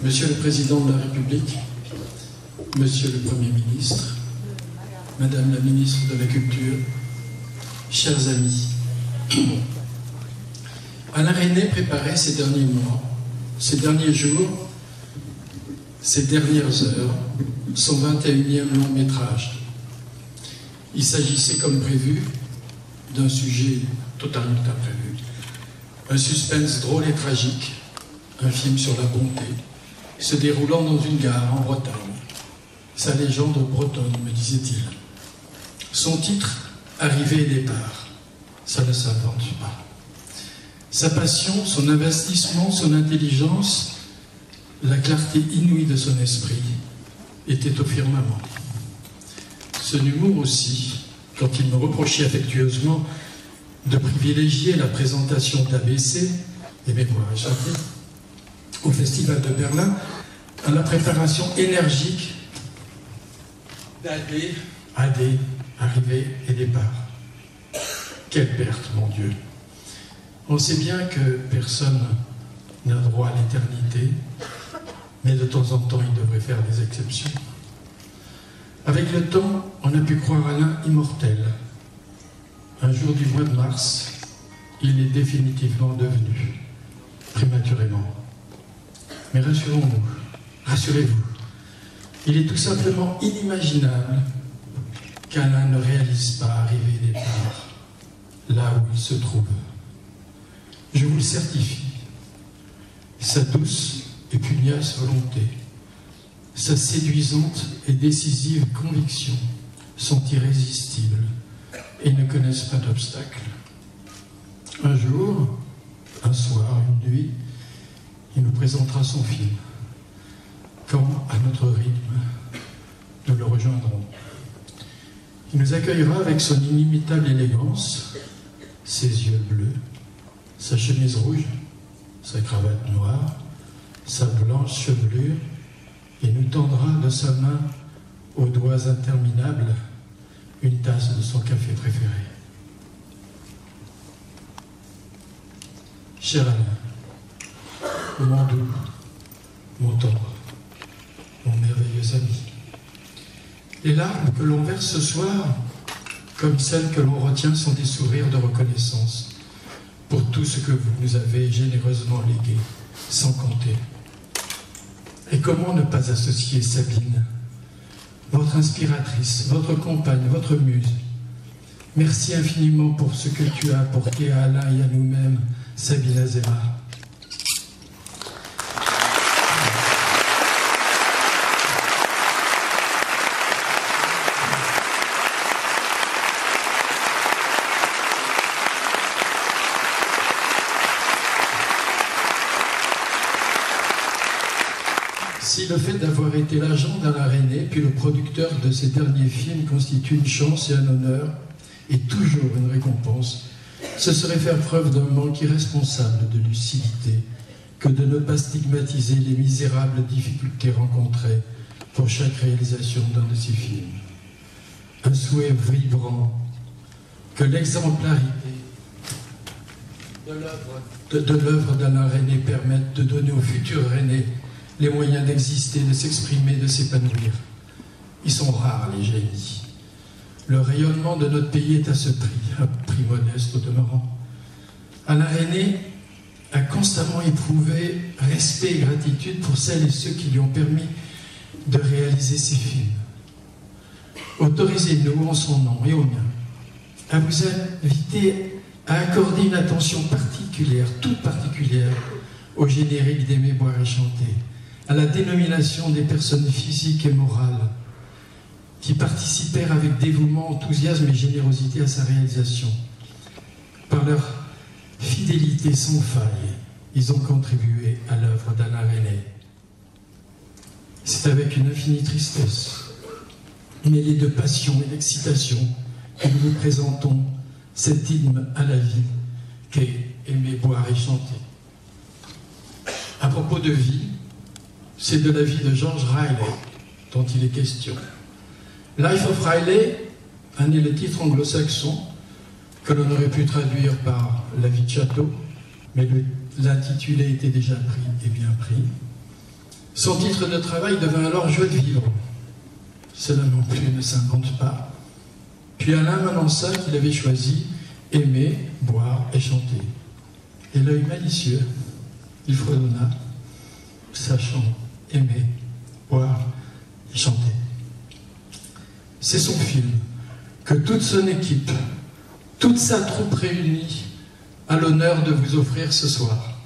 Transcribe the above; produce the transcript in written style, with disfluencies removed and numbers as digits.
Monsieur le Président de la République, Monsieur le Premier ministre, Madame la ministre de la Culture, chers amis, Alain Resnais préparait ces derniers mois, ces derniers jours, ces dernières heures, son 21e long métrage. Il s'agissait, comme prévu, d'un sujet totalement imprévu, un suspense drôle et tragique, un film sur la bonté, se déroulant dans une gare en Bretagne. Sa légende bretonne, me disait-il. Son titre, Arrivée et départ. Ça ne s'invente pas. Sa passion, son investissement, son intelligence, la clarté inouïe de son esprit étaient au firmament. Son humour aussi, quand il me reprochait affectueusement de privilégier la présentation d'ABC, et Mémoires échappées, au Festival de Berlin, à la préparation énergique d'AD, arrivée et départ. Quelle perte, mon Dieu! On sait bien que personne n'a droit à l'éternité, mais de temps en temps, il devrait faire des exceptions. Avec le temps, on a pu croire Alain immortel. Un jour du mois de mars, il est définitivement devenu, prématurément. Mais rassurons-nous, rassurez-vous, il est tout simplement inimaginable qu'Alain ne réalise pas arrivée et départ là où il se trouve. Je vous le certifie, sa douce et pugnace volonté, sa séduisante et décisive conviction sont irrésistibles et ne connaissent pas d'obstacle. Un jour, un soir, une nuit, il nous présentera son film. Quand, à notre rythme, nous le rejoindrons. Il nous accueillera avec son inimitable élégance, ses yeux bleus, sa chemise rouge, sa cravate noire, sa blanche chevelure, et nous tendra de sa main, aux doigts interminables, une tasse de son café préféré. Cher Alain, mon doux, mon tendre, mon merveilleux ami, les larmes que l'on verse ce soir, comme celles que l'on retient, sont des sourires de reconnaissance pour tout ce que vous nous avez généreusement légué, sans compter. Et comment ne pas associer Sabine, votre inspiratrice, votre compagne, votre muse. Merci infiniment pour ce que tu as apporté à Alain et à nous-mêmes, Sabine Azéma. Si le fait d'avoir été l'agent d'Alain Resnais, puis le producteur de ses derniers films constitue une chance et un honneur, et toujours une récompense, ce serait faire preuve d'un manque irresponsable de lucidité que de ne pas stigmatiser les misérables difficultés rencontrées pour chaque réalisation d'un de ces films. Un souhait vibrant que l'exemplarité de l'œuvre d'Alain Resnais permette de donner aux futurs Resnais les moyens d'exister, de s'exprimer, de s'épanouir. Ils sont rares, les génies. Le rayonnement de notre pays est à ce prix, un prix modeste au demeurant. Alain Resnais a constamment éprouvé respect et gratitude pour celles et ceux qui lui ont permis de réaliser ces films. Autorisez-nous, en son nom et au mien, à vous inviter à accorder une attention particulière, toute particulière, au générique des Mémoires échantées, à la dénomination des personnes physiques et morales qui participèrent avec dévouement, enthousiasme et générosité à sa réalisation. Par leur fidélité sans faille, ils ont contribué à l'œuvre d'Alain Resnais. C'est avec une infinie tristesse, mêlée de passion et d'excitation, que nous vous présentons cet hymne à la vie qu'est Aimer, boire et chanter. À propos de vie, c'est de la vie de George Riley dont il est question. Life of Riley en est le titre anglo-saxon que l'on aurait pu traduire par La vie de château, mais l'intitulé était déjà pris et bien pris. Son titre de travail devint alors Joie de vivre. Cela non plus ne s'invente pas. Puis Alain m'annonça qu'il avait choisi aimer, boire et chanter. Et l'œil malicieux, il fredonna, sachant aimer, boire et chanter. C'est son film que toute son équipe, toute sa troupe réunie a l'honneur de vous offrir ce soir.